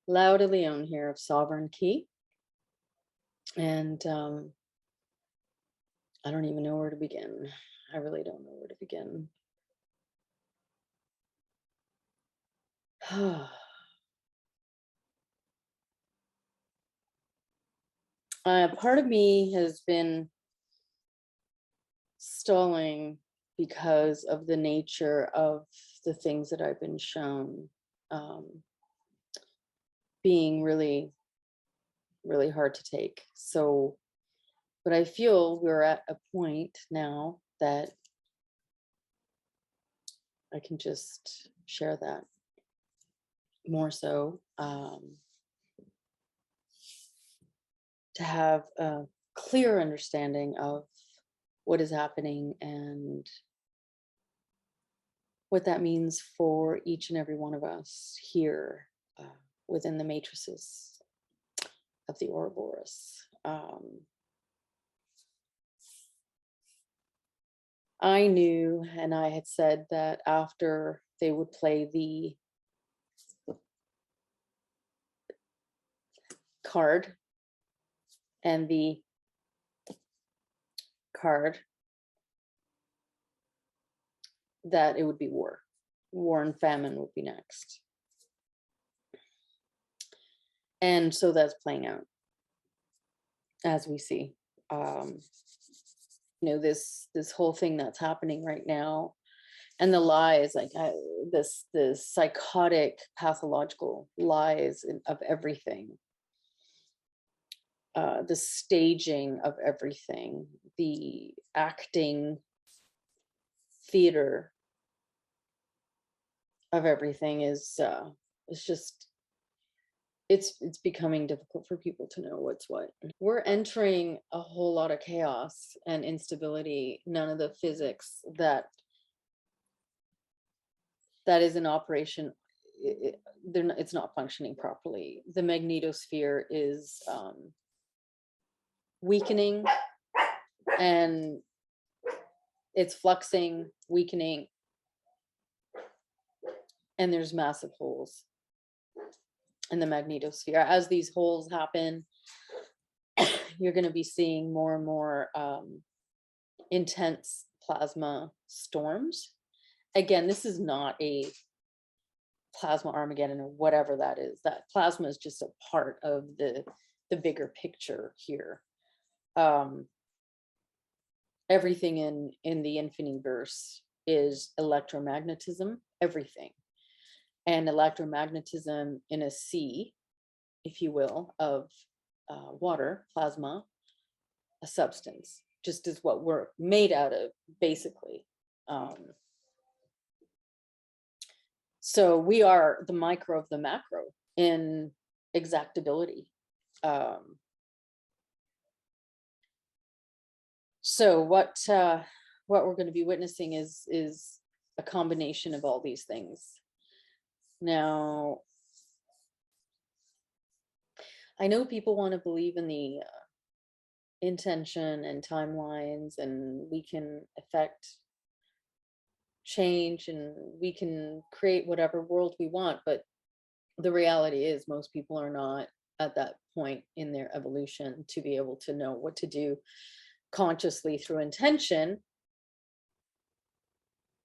Lauda Leon here of Sovereign Key, and I don't even know where to begin. I really don't know where to begin. Part of me has been stalling because of the nature of the things that I've been shown being really, really hard to take. So, but I feel we're at a point now that I can just share that more so, to have a clear understanding of what is happening and what that means for each and every one of us here within the matrices of the Ouroboros. I knew, and I had said that after they would play the card and the card, that it would be war. War and famine would be next. And so that's playing out as we see. You know, this whole thing that's happening right now, and the lies, like this psychotic, pathological lies of everything, the staging of everything, the acting theater of everything is just, it's becoming difficult for people to know what's what. We're entering a whole lot of chaos and instability. None of the physics that is in operation, it's not functioning properly. The magnetosphere is weakening, and it's fluxing, weakening, and there's massive holes in the magnetosphere. As these holes happen, you're going to be seeing more and more intense plasma storms. Again, this is not a plasma Armageddon or whatever that is. That plasma is just a part of the bigger picture here. Everything in the INFINI-verse is electromagnetism, everything. And electromagnetism in a sea, if you will, of water, plasma, a substance, just is what we're made out of, basically. So we are the micro of the macro in exactability. So what we're going to be witnessing is a combination of all these things. Now, I know people want to believe in the intention and timelines, and we can affect change and we can create whatever world we want, but the reality is most people are not at that point in their evolution to be able to know what to do consciously through intention,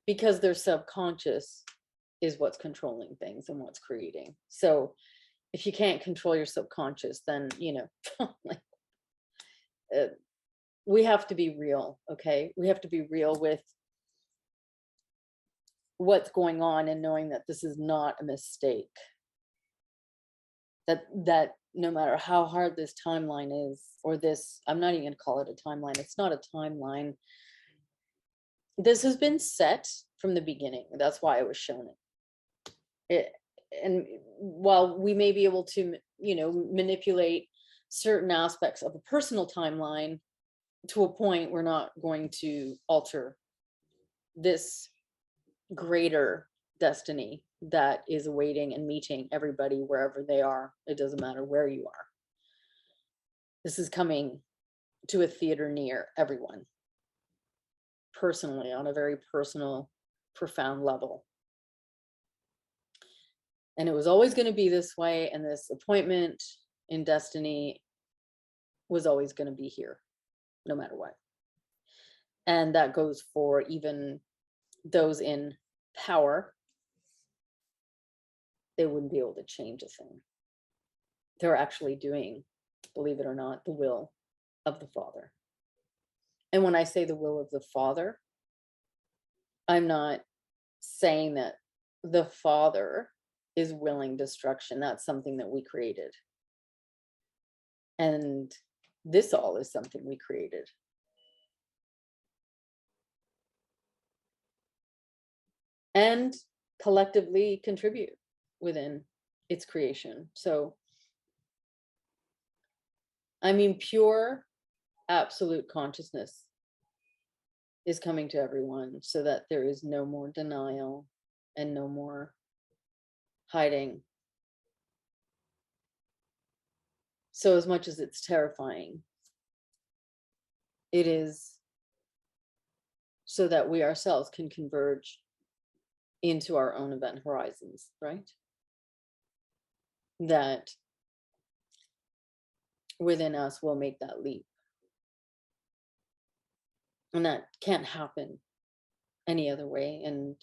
because their subconscious is what's controlling things and what's creating. So if you can't control your subconscious, then, you know, like, we have to be real, okay? We have to be real with what's going on and knowing that this is not a mistake. That no matter how hard this timeline is, or this, I'm not even gonna call it a timeline. It's not a timeline. This has been set from the beginning. That's why I was shown it. And while we may be able to, manipulate certain aspects of a personal timeline to a point, we're not going to alter this greater destiny that is awaiting and meeting everybody wherever they are. It doesn't matter where you are. This is coming to a theater near everyone, personally, on a very personal, profound level. And it was always going to be this way, and this appointment in destiny was always going to be here, no matter what. And that goes for even those in power. They wouldn't be able to change a thing. They're actually doing, believe it or not, the will of the Father. And when I say the will of the Father, I'm not saying that the Father is willing destruction. That's something that we created. And this all is something we created. And collectively contribute within its creation. So, I mean, pure, absolute consciousness is coming to everyone so that there is no more denial and no more hiding. So as much as it's terrifying, it is so that we ourselves can converge into our own event horizons, right? That within us will make that leap. And that can't happen any other way. And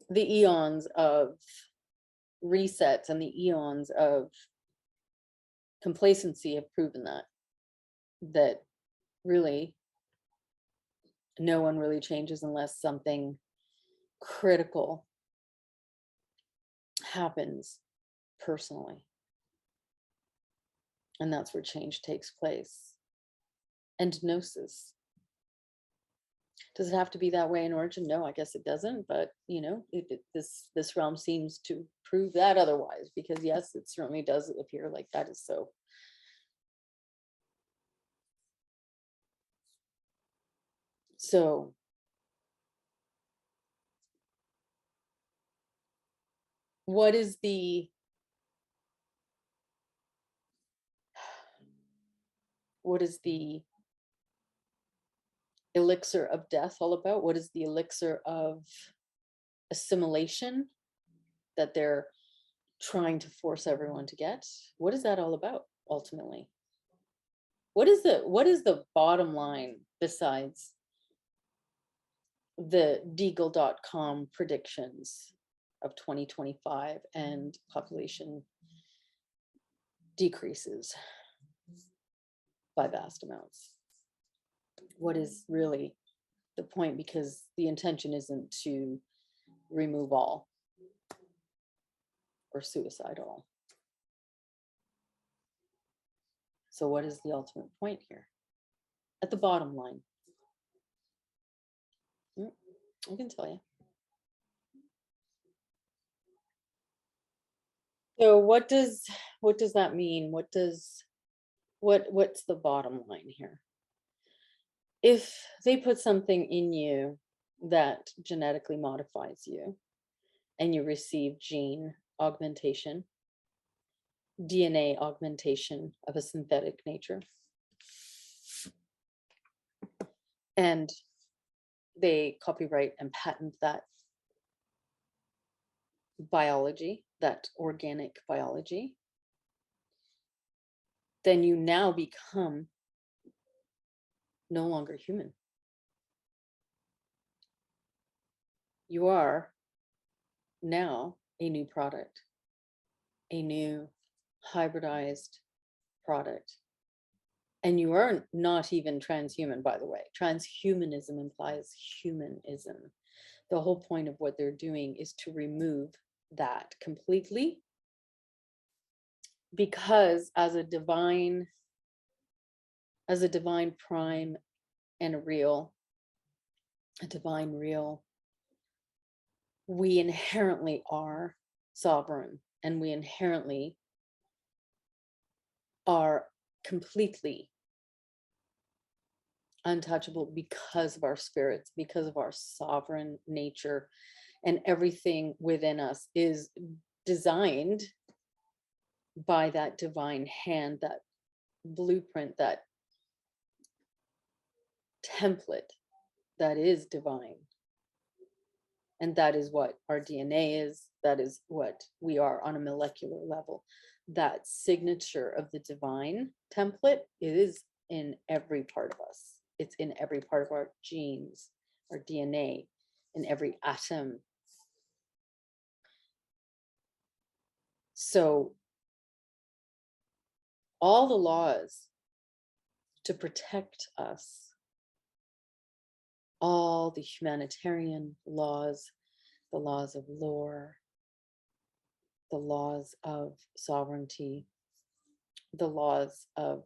the eons of resets and the eons of complacency have proven that really no one really changes unless something critical happens personally. And that's where change takes place. And gnosis. Does it have to be that way in origin? No, I guess it doesn't. But this realm seems to prove that otherwise, because yes, it certainly does appear like that is so. So what is the elixir of death all about? What is the elixir of assimilation that they're trying to force everyone to get? What is that all about ultimately? What is the bottom line besides the Deagle.com predictions of 2025 and population decreases by vast amounts? What is really the point? Because the intention isn't to remove all or suicide all. So what is the ultimate point here? At the bottom line, I can tell you. So what does that mean? What's the bottom line here? If they put something in you that genetically modifies you, and you receive gene augmentation, DNA augmentation of a synthetic nature, and they copyright and patent that biology, that organic biology, then you now become no longer human. You are now a new product, a new hybridized product. And you are not even transhuman, by the way. Transhumanism implies humanism. The whole point of what they're doing is to remove that completely, because as a divine prime and a divine real, we inherently are sovereign, and we inherently are completely untouchable because of our spirits, because of our sovereign nature, and everything within us is designed by that divine hand, that blueprint, that template that is divine. And that is what our DNA is. That is what we are on a molecular level. That signature of the divine template is in every part of us. It's in every part of our genes, our DNA, in every atom. So all the laws to protect us, all the humanitarian laws, the laws of lore, the laws of sovereignty, the laws of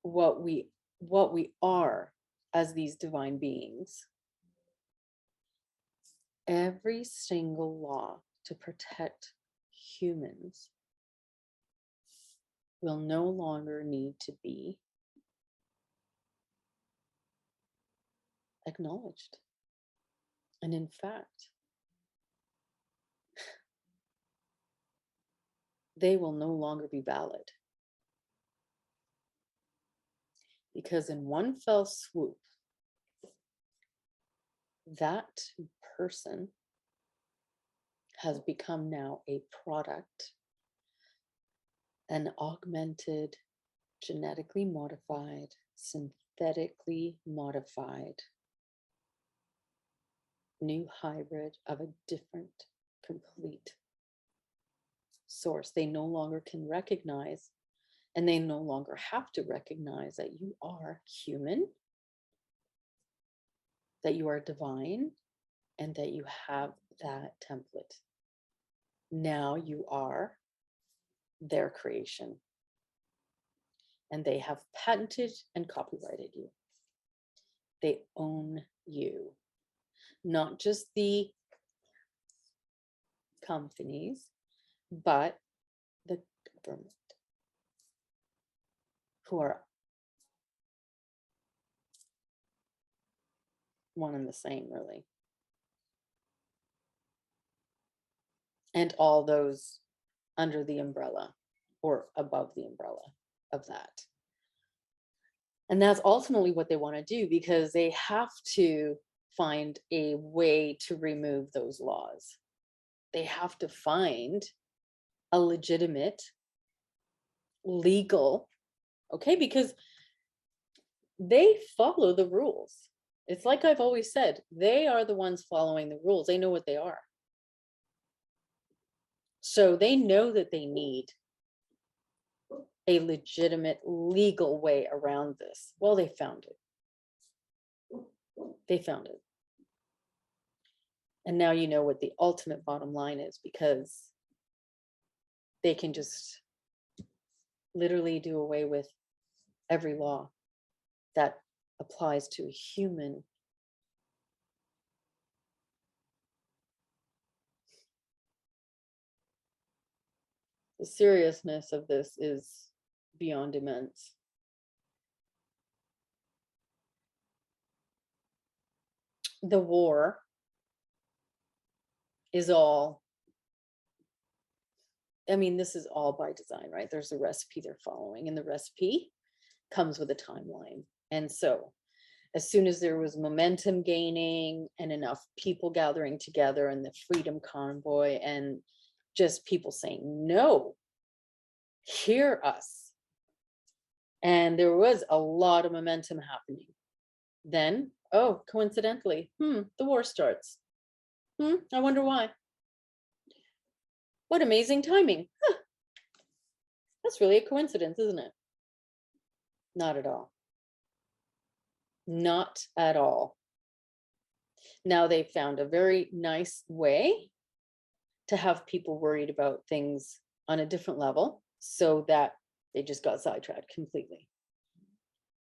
what we are as these divine beings, every single law to protect humans will no longer need to be acknowledged. And in fact, they will no longer be valid. Because in one fell swoop, that person has become now a product, an augmented, genetically modified, synthetically modified new hybrid of a different, complete source. They no longer can recognize, and they no longer have to recognize, that you are human, that you are divine, and that you have that template. Now you are their creation, and they have patented and copyrighted you. They own you, not just the companies, but the government, who are one and the same, really. And all those under the umbrella or above the umbrella of that. And that's ultimately what they want to do, because they have to find a way to remove those laws. They have to find a legitimate, legal, okay, because they follow the rules. It's like I've always said, they are the ones following the rules. They know what they are. So they know that they need a legitimate legal way around this. Well, they found it. They found it. And now you know what the ultimate bottom line is, because they can just literally do away with every law that applies to a human. The seriousness of this is beyond immense. The war is all, I mean, this is all by design, right? There's a recipe they're following, and the recipe comes with a timeline. And so as soon as there was momentum gaining and enough people gathering together, and the freedom convoy, and just people saying, no, hear us. And there was a lot of momentum happening. Then, oh, coincidentally, the war starts. I wonder why. What amazing timing. Huh. That's really a coincidence, isn't it? Not at all. Not at all. Now they found a very nice way to have people worried about things on a different level so that they just got sidetracked completely.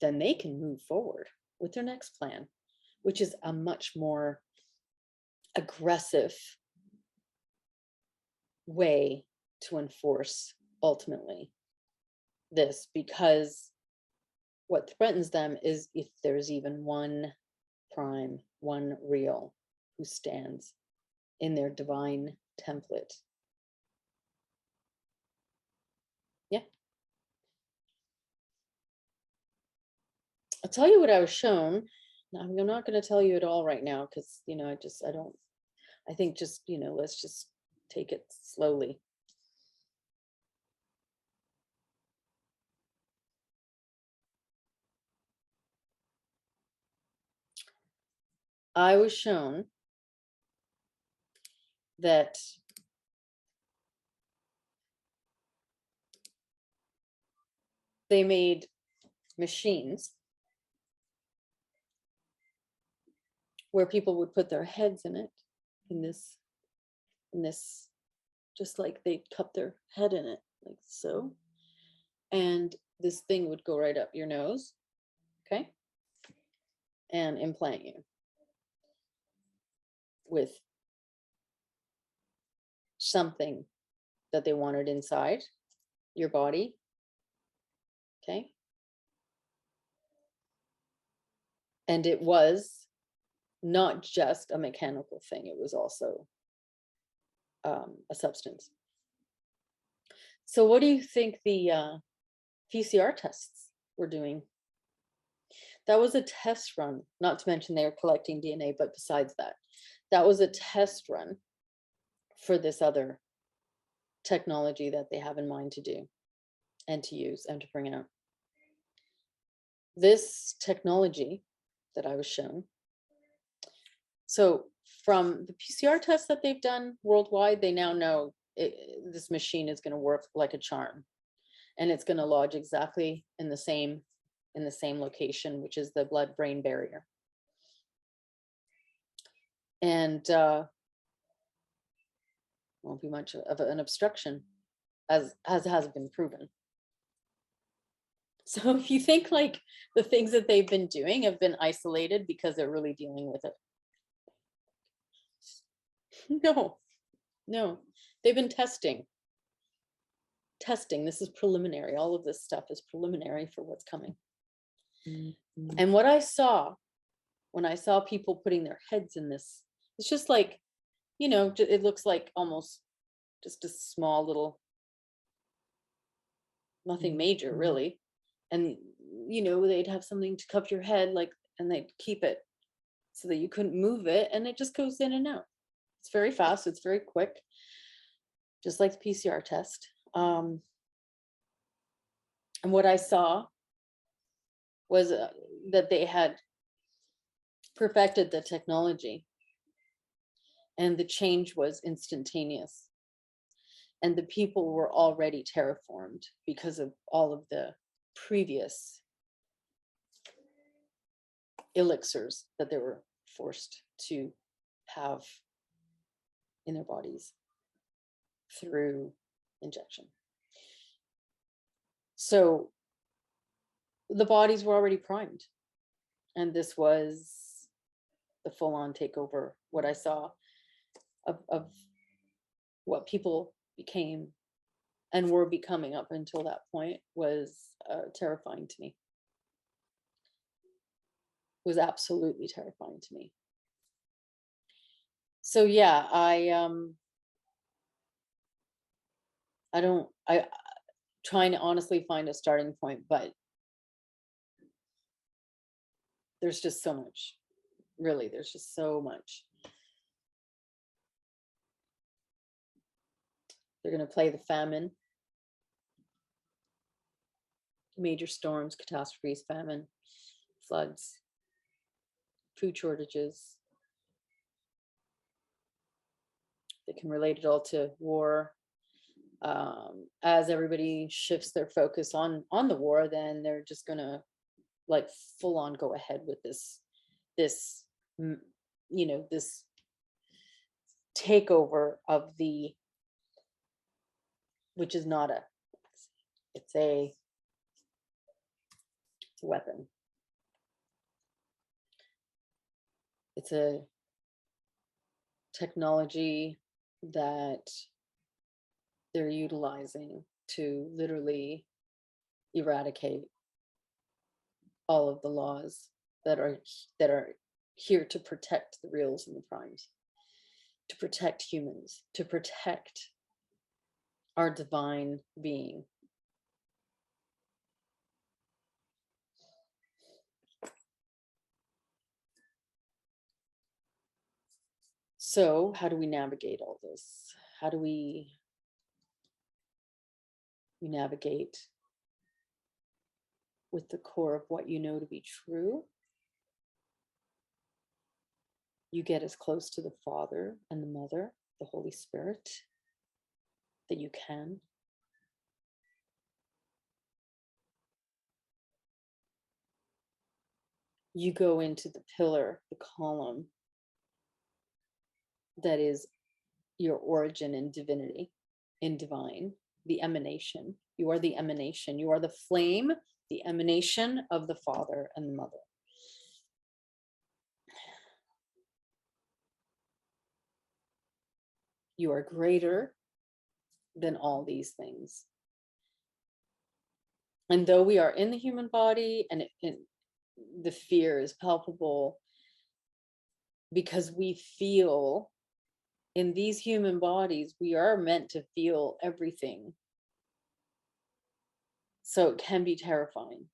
Then they can move forward with their next plan, which is a much more aggressive way to enforce ultimately this, because what threatens them is if there's even one prime, one real who stands in their divine template. Yeah. I'll tell you what I was shown. Now, I'm not going to tell you it all right now because, I think just, let's just take it slowly. I was shown that they made machines where people would put their heads in it, in this, just like they cup their head in it, like so. And this thing would go right up your nose, okay? And implant you with something that they wanted inside your body, okay? And it was not just a mechanical thing, it was also a substance. So what do you think the PCR tests were doing? That was a test run, not to mention they were collecting DNA, but besides that, that was a test run for this other technology that they have in mind to do and to use and to bring out. This technology that I was shown, so from the PCR tests that they've done worldwide, they now know this machine is going to work like a charm, and it's going to lodge exactly in the same location, which is the blood-brain barrier. And won't be much of an obstruction, as has been proven. So if you think like the things that they've been doing have been isolated because they're really dealing with it. No, they've been testing. This is preliminary. All of this stuff is preliminary for what's coming. Mm-hmm. And what I saw when I saw people putting their heads in this, it's just like, it looks like almost just a small little, nothing major really. And, they'd have something to cup your head, like, and they'd keep it so that you couldn't move it. And it just goes in and out. It's very fast. It's very quick, just like the PCR test. And what I saw was that they had perfected the technology, and the change was instantaneous. And the people were already terraformed because of all of the previous elixirs that they were forced to have in their bodies through injection. So the bodies were already primed, and this was the full-on takeover. What I saw of what people became and were becoming up until that point was terrifying to me. It was absolutely terrifying to me. So yeah, I'm trying to honestly find a starting point, but there's just so much. Really, there's just so much. They're going to play the famine, major storms, catastrophes, famine, floods, food shortages. They can relate it all to war, As everybody shifts their focus on the war, then they're just gonna like full on go ahead with this this takeover of the, which is not a, it's a weapon. It's a technology that they're utilizing to literally eradicate all of the laws that are here to protect the reals and the primes, to protect humans, to protect our divine being. So how do we navigate all this? How do we navigate with the core of what you know to be true? You get as close to the Father and the Mother, the Holy Spirit, that you can. You go into the pillar, the column that is your origin in divinity, in divine, the emanation. You are the emanation. You are the flame, the emanation of the Father and the Mother. You are greater than all these things. And though we are in the human body and the fear is palpable, because we feel in these human bodies, we are meant to feel everything. So it can be terrifying,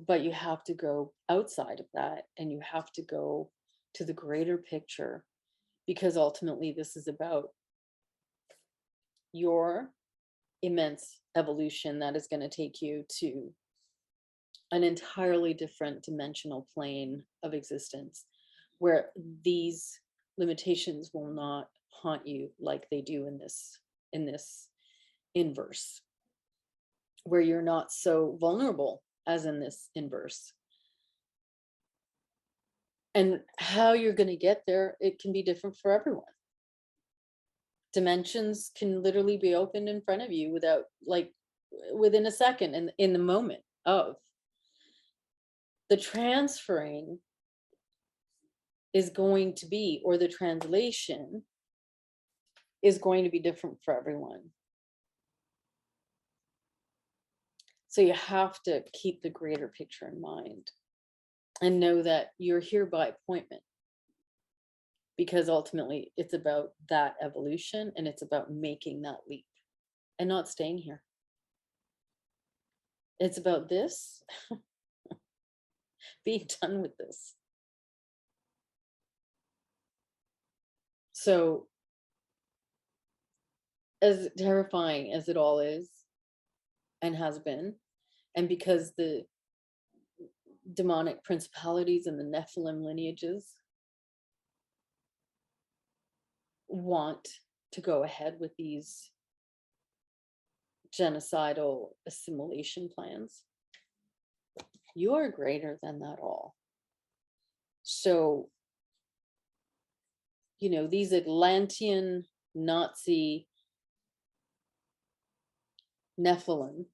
but you have to go outside of that and you have to go to the greater picture, because ultimately this is about your immense evolution that is going to take you to an entirely different dimensional plane of existence, where these limitations will not haunt you like they do in this inverse, where you're not so vulnerable as in this inverse. And how you're going to get there, it can be different for everyone. Dimensions can literally be opened in front of you without, like, within a second, and in the moment of the transferring is going to be, or the translation is going to be different for everyone. So you have to keep the greater picture in mind and know that you're here by appointment, because ultimately it's about that evolution and it's about making that leap and not staying here. It's about this, being done with this. So, as terrifying as it all is and has been, and because the demonic principalities and the Nephilim lineages want to go ahead with these genocidal assimilation plans, you are greater than that all. So, these Atlantean Nazi Nephilim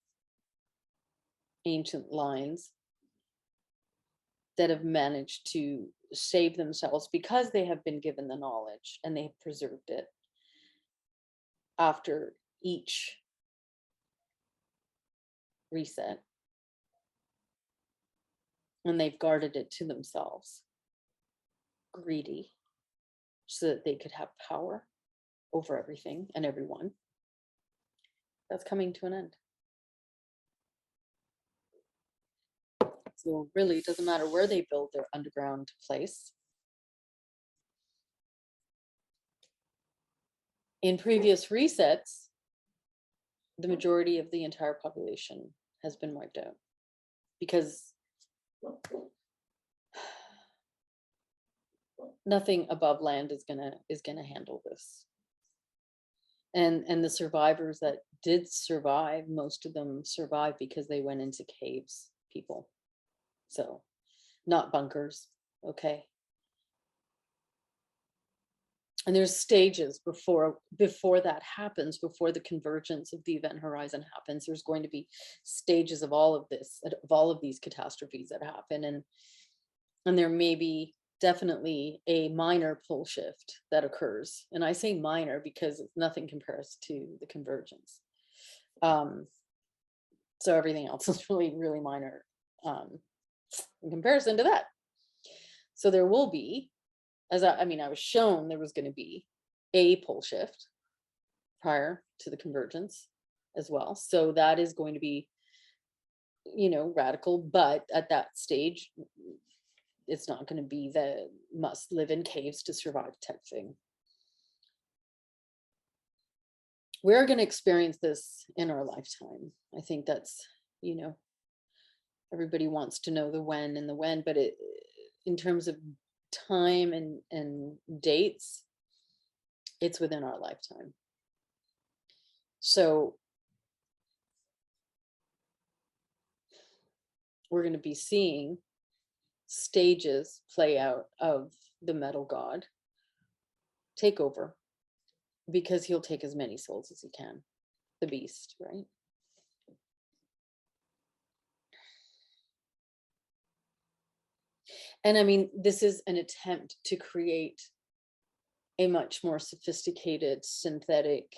ancient lines that have managed to save themselves because they have been given the knowledge and they have preserved it after each reset, and they've guarded it to themselves, greedy, so that they could have power over everything and everyone. That's coming to an end. So really, it doesn't matter where they build their underground place. In previous resets, the majority of the entire population has been wiped out, because nothing above land is gonna handle this. And the survivors that did survive, most of them survived because they went into caves, people. So not bunkers. Okay. And there's stages before that happens, before the convergence of the event horizon happens. There's going to be stages of all of this, of all of these catastrophes that happen. And there may be definitely a minor pole shift that occurs. And I say minor because nothing compares to the convergence. So everything else is really, really minor in comparison to that. So there will be, as I was shown there was going to be a pole shift prior to the convergence as well. So that is going to be, radical, but at that stage, it's not going to be the must live in caves to survive type thing. We're going to experience this in our lifetime. I think that's, everybody wants to know the when and the when, but in terms of time and dates, it's within our lifetime. So we're going to be seeing stages play out of the metal god takeover, because he'll take as many souls as he can, the beast, right? And this is an attempt to create a much more sophisticated synthetic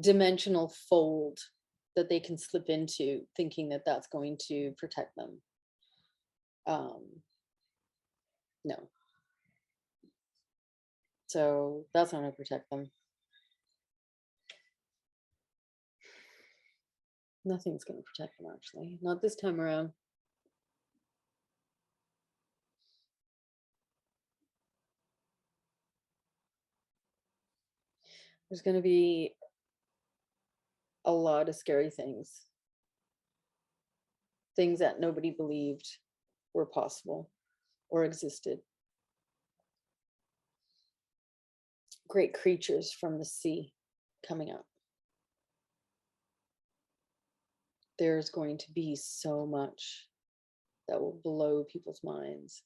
dimensional fold that they can slip into, thinking that that's going to protect them. No. So that's not going to protect them. Nothing's going to protect them, actually. Not this time around. There's going to be a lot of scary things. Things that nobody believed were possible or existed. Great creatures from the sea coming up. There's going to be so much that will blow people's minds.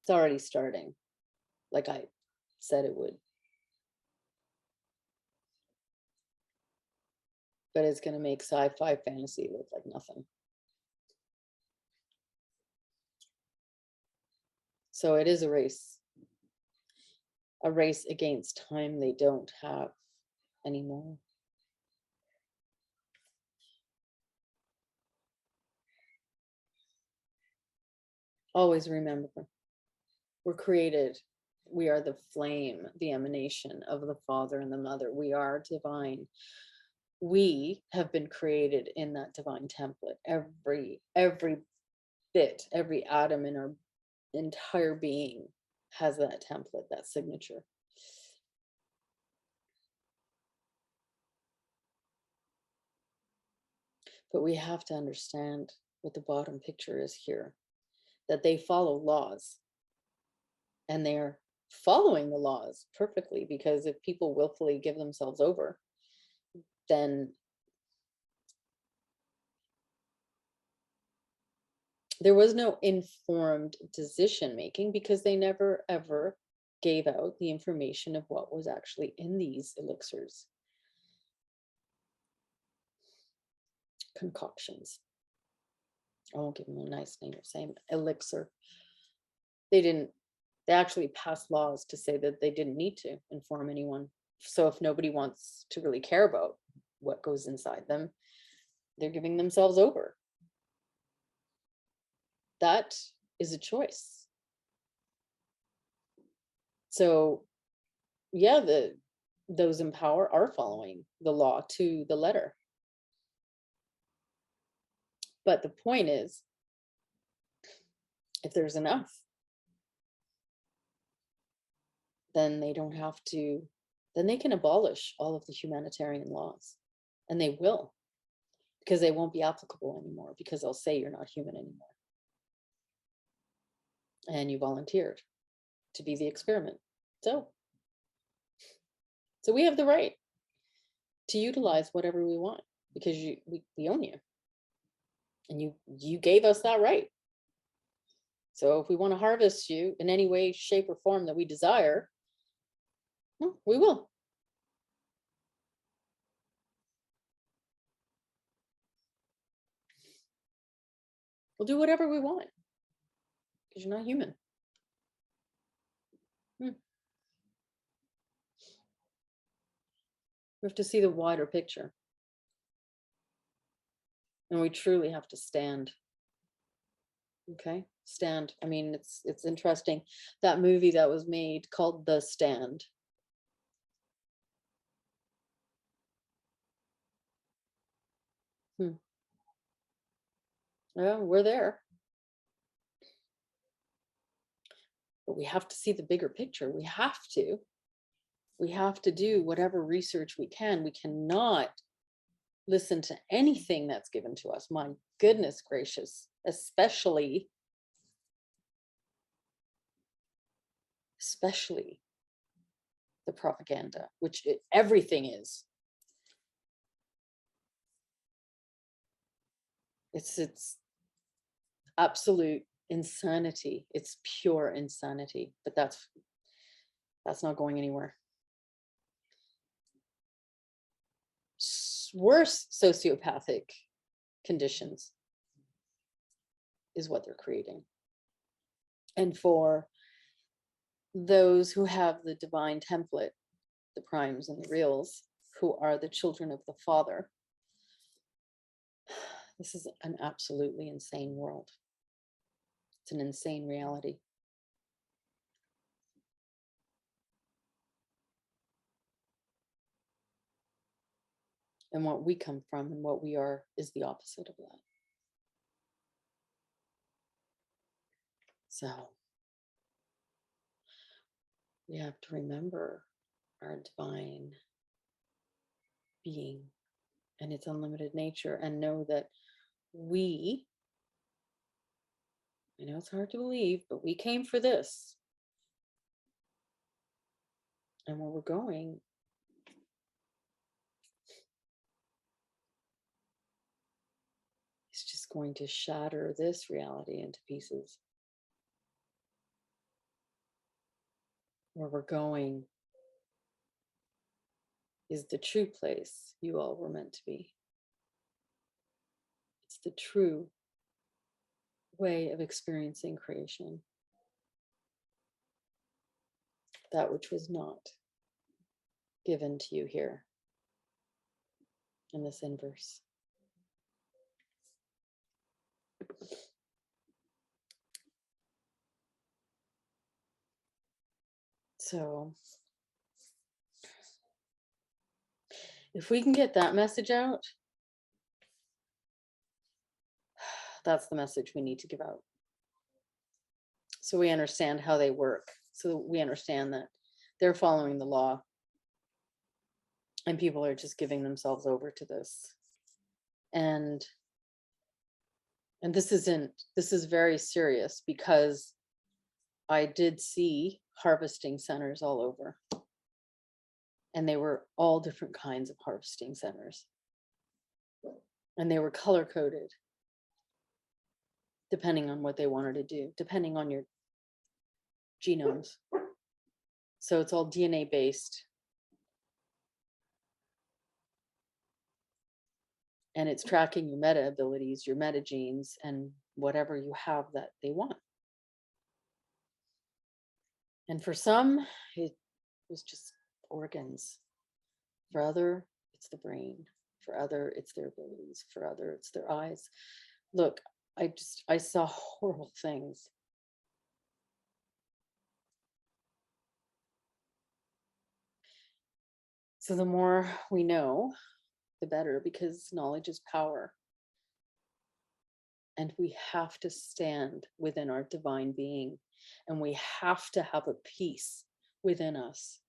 It's already starting, like I said it would. But it's going to make sci-fi fantasy look like nothing. So it is a race against time they don't have anymore. Always remember, we're created. We are the flame, the emanation of the Father and the Mother. We are divine. We have been created in that divine template. Every bit, every atom in our entire being has that template, that signature. But we have to understand what the bottom picture is here, that they follow laws, and they're following the laws perfectly, because if people willfully give themselves over, then there was no informed decision making, because they never ever gave out the information of what was actually in these elixirs, concoctions. I won't give them a nice name of saying elixir. They actually passed laws to say that they didn't need to inform anyone. So if nobody wants to really care about what goes inside them, they're giving themselves over. That is a choice. So yeah, those in power are following the law to the letter. But the point is, if there's enough, then they don't have to, then they can abolish all of the humanitarian laws. And they will, because they won't be applicable anymore, because they'll say you're not human anymore. and you volunteered to be the experiment. So we have the right to utilize whatever we want, because we own you, and you gave us that right. So if we want to harvest you in any way, shape, or form that we desire, well, we will. We'll do whatever we want, because you're not human. We have to see the wider picture. And we truly have to stand. Okay, stand. I mean, it's interesting. That movie that was made called The Stand. Well, we're there. But we have to see the bigger picture. We have to. We have to do whatever research we can. We cannot listen to anything that's given to us. My goodness gracious, especially the propaganda, which everything is. It's absolute insanity. It's pure insanity, but that's not going anywhere. Worse sociopathic conditions is what they're creating. And for those who have the divine template, the primes and the reals, who are the children of the Father, this is an absolutely insane world. It's an insane reality. And what we come from and what we are is the opposite of that. So we have to remember our divine being and its unlimited nature, and know that I know it's hard to believe, but we came for this. And where we're going is just going to shatter this reality into pieces. Where we're going is the true place you all were meant to be. It's the true way of experiencing creation. That which was not given to you here in this inverse. So if we can get that message out, that's the message we need to give out. So we understand how they work. So we understand that they're following the law, and people are just giving themselves over to this. And this is very serious, because I did see harvesting centers all over. And they were all different kinds of harvesting centers. And they were color coded, depending on what they wanted to do, depending on your genomes. So it's all DNA based. And it's tracking your meta abilities, your meta genes, and whatever you have that they want. And for some, it was just organs. For other, it's the brain. For other, it's their abilities. For other, it's their eyes. Look, I saw horrible things. So the more we know, the better, because knowledge is power. And we have to stand within our divine being, and we have to have a peace within us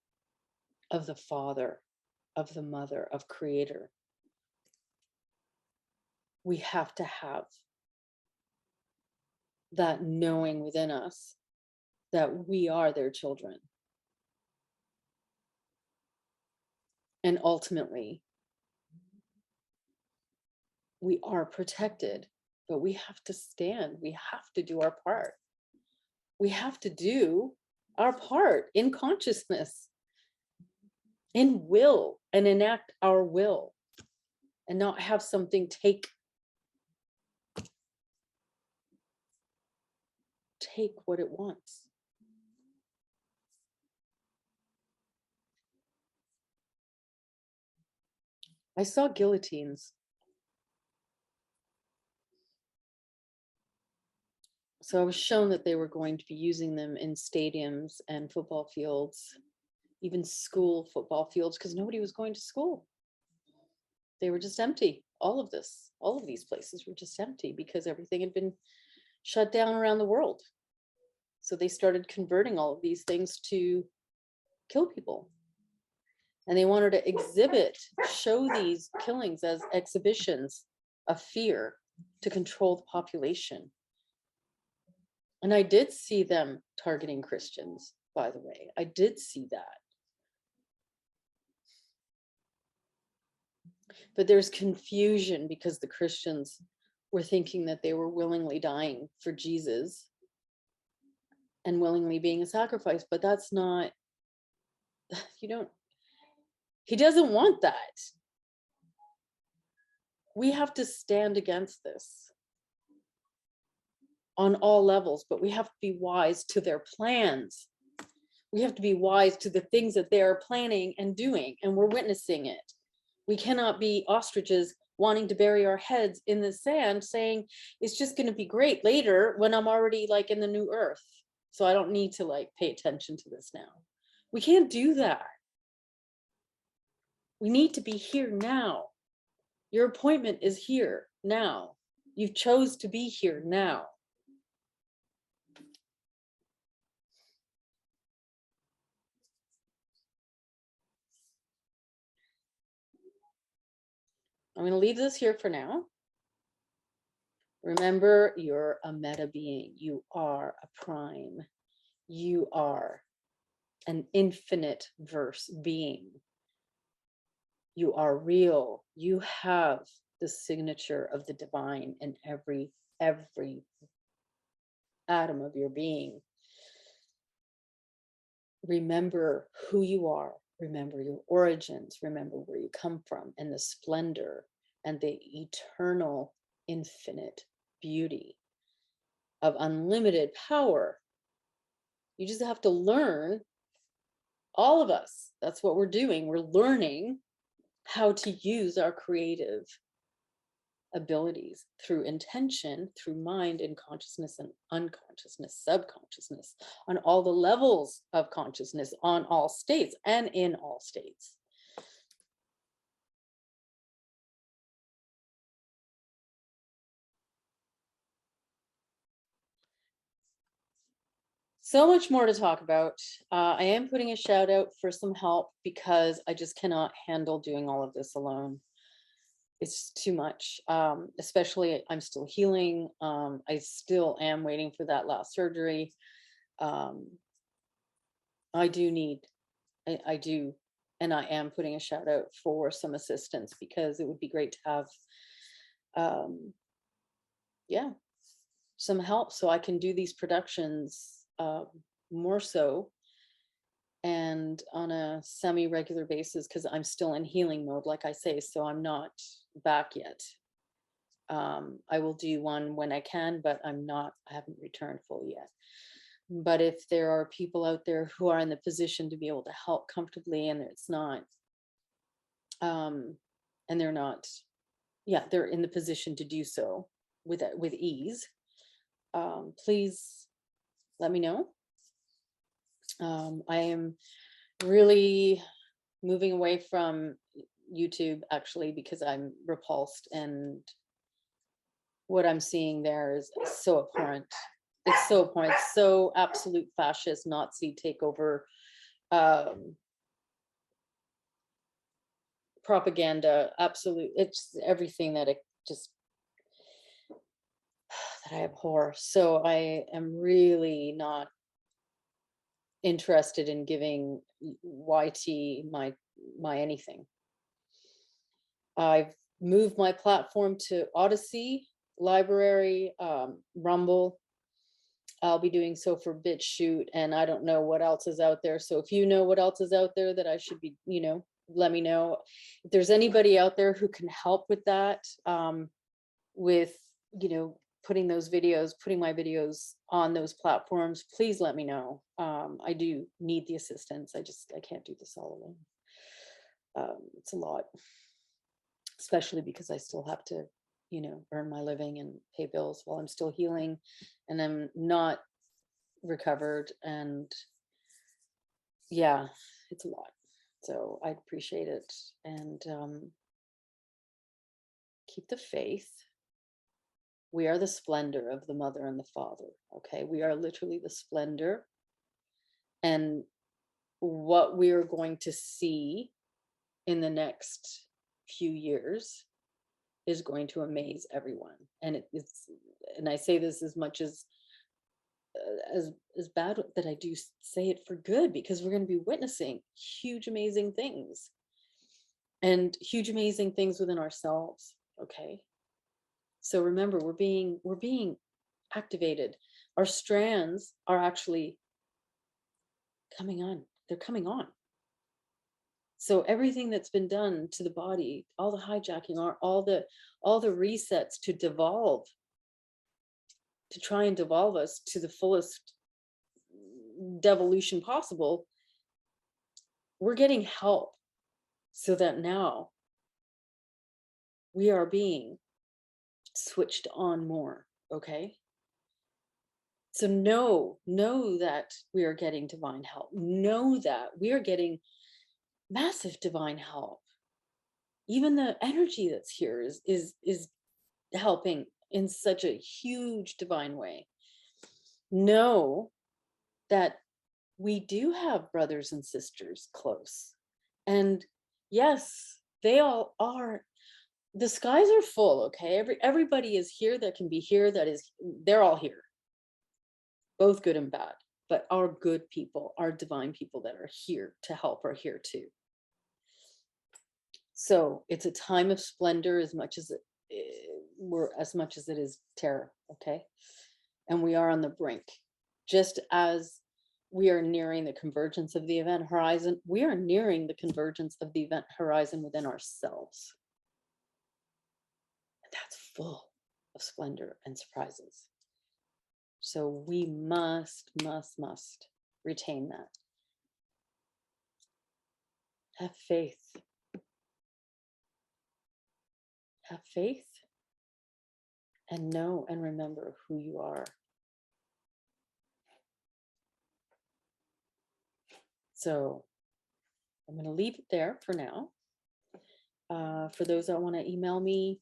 of the Father, of the Mother, of Creator. We have to have that knowing within us that we are their children. And ultimately, we are protected, but we have to stand. We have to do our part. We have to do our part in consciousness, in will, and enact our will, and not have something take what it wants. I saw guillotines. So I was shown that they were going to be using them in stadiums and football fields, even school football fields, because nobody was going to school. They were just empty. All of these places were just empty because everything had been shut down around the world. So they started converting all of these things to kill people. And they wanted to show these killings as exhibitions of fear to control the population. And I did see them targeting Christians, by the way. I did see that. But there's confusion because the Christians were thinking that they were willingly dying for Jesus and willingly being a sacrifice, but that's not, he doesn't want that. We have to stand against this on all levels, but we have to be wise to their plans. We have to be wise to the things that they are planning and doing, and we're witnessing it. We cannot be ostriches wanting to bury our heads in the sand saying it's just going to be great later when I'm already like in the new earth. So I don't need to like pay attention to this now. We can't do that. We need to be here now. Your appointment is here now. You chose to be here now. I'm going to leave this here for now. Remember, you're a meta being. You are a prime. You are an infinite verse being. You are real. You have the signature of the divine in every atom of your being. Remember who you are. Remember your origins. Remember where you come from and the splendor and the eternal infinite beauty of unlimited power. You just have to learn, all of us. That's what we're doing. We're learning how to use our creative abilities through intention, through mind and consciousness and unconsciousness, subconsciousness, on all the levels of consciousness, on all states and in all states. So much more to talk about. I am putting a shout out for some help because I just cannot handle doing all of this alone. It's too much, especially I'm still healing. I still am waiting for that last surgery. I do, and I am putting a shout out for some assistance because it would be great to have, some help so I can do these productions more so and on a semi-regular basis because I'm still in healing mode, like I say, so I'm not back yet. I will do one when I can, but I haven't returned fully yet. But if there are people out there who are in the position to be able to help comfortably and it's not, and they're not, they're in the position to do so with ease, please let me know. I am really moving away from YouTube actually because I'm repulsed and what I'm seeing there is so abhorrent. It's so abhorrent. It's so absolute fascist Nazi takeover propaganda. Absolute. It's everything that that I abhor. So I am really not interested in giving YT my anything. I've moved my platform to Odyssey, Library, Rumble. I'll be doing so for BitChute, and I don't know what else is out there. So if you know what else is out there that I should be, let me know. If there's anybody out there who can help with that, with, putting my videos on those platforms, please let me know. I do need the assistance. I can't do this all alone. It's a lot, especially because I still have to, earn my living and pay bills while I'm still healing, and I'm not recovered. And yeah, it's a lot. So I'd appreciate it. And keep the faith. We are the splendor of the mother and the father. Okay. We are literally the splendor. And what we are going to see in the next few years is going to amaze everyone. And and I say this as much as bad that I do say it for good, because we're going to be witnessing huge, amazing things, and huge, amazing things within ourselves. Okay. So remember, we're being activated. Our strands are actually coming on. They're coming on. So everything that's been done to the body, all the hijacking, all the resets to devolve, to try and devolve us to the fullest devolution possible, we're getting help, so that now we are being switched on more. Okay. So know that we are getting divine help. Know that we are getting massive divine help. Even the energy that's here is helping in such a huge divine way. Know that we do have brothers and sisters close. And yes, they all are. The skies are full, okay? Everybody is here that can be here, they're all here. Both good and bad. But our good people, our divine people that are here to help are here too. So it's a time of splendor as much as it is terror, okay? And we are on the brink. Just as we are nearing the convergence of the event horizon, we are nearing the convergence of the event horizon within ourselves. And that's full of splendor and surprises. So we must retain that. Have faith. Have faith, and know and remember who you are. So I'm going to leave it there for now. For those that want to email me,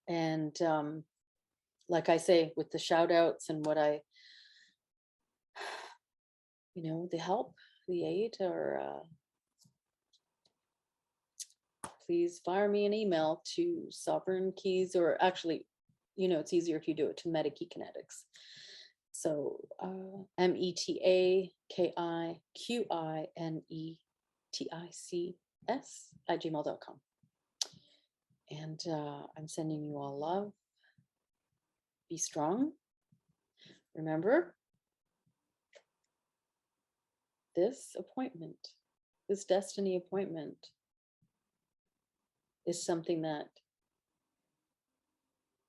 and like I say, with the shout outs and what I, the help, the aid, or please fire me an email to Sovereign Keys, or actually, it's easier if you do it to Medikey Kinetics. So METAKIQINETICS@gmail.com. And I'm sending you all love. Be strong. Remember, this appointment, this destiny appointment, is something that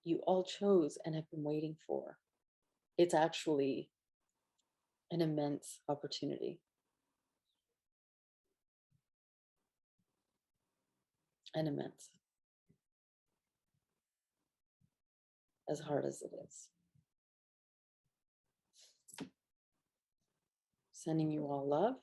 you all chose and have been waiting for. It's actually an immense opportunity. And immense. As hard as it is. Sending you all love.